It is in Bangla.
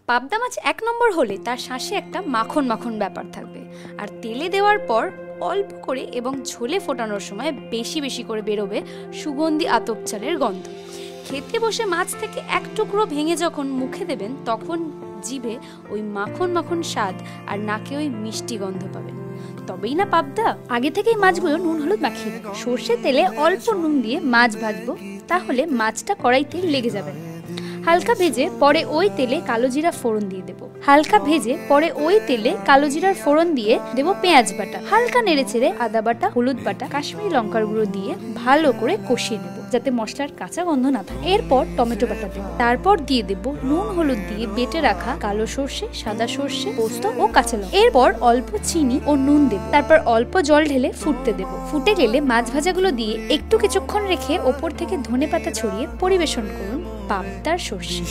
পাবদা মাছ 1 নম্বর হলে তার শাঁসে একটা মাখন মাখন ব্যাপার থাকবে, আর তেলে দেওয়ার পর অল্প করে এবং ঝোলে ফোটানোর সময় বেশি বেশি করে বেরোবে সুগন্ধি আতপ চালের গন্ধ। খেতে বসে মাছ থেকে এক টুকরো ভেঙে যখন মুখে দেবেন তখন জিভে ওই মাখন মাখন স্বাদ আর নাকে ওই মিষ্টি গন্ধ পাবেন। তবেই না পাবদা। আগে থেকেই মাছগুলো নুন হলুদ মাখিয়ে দেবো। সর্ষের তেলে অল্প নুন দিয়ে মাছ ভাজবো, তাহলে মাছটা কড়াইতে লেগে যাবে না। হালকা ভেজে পরে ওই তেলে কালো জিরা ফোড়ন দিয়ে দেবো। দেবো পেঁয়াজ বাটা। হালকা নেড়ে ছেড়ে আদা বাটা, হলুদ বাটা, কাশ্মীরি লঙ্কার গুঁড়ো দিয়ে ভালো করে কষিয়ে নেবো যাতে মশলার কাঁচা গন্ধ না থাকে। এরপর টমেটো বাটা দেবো। তারপর দিয়ে দেবো নুন হলুদ দিয়ে বেটে রাখা কালো সর্ষে, সাদা সর্ষে, পোস্ত ও কাঁচা লঙ্কা। এরপর অল্প চিনি ও নুন দেবো। তারপর অল্প জল ঢেলে ফুটতে দেবো। ফুটে গেলে মাছ ভাজাগুলো দিয়ে একটু কিছুক্ষণ রেখে ওপর থেকে ধনেপাতা ছড়িয়ে পরিবেশন করুন পাবদার সর্ষে।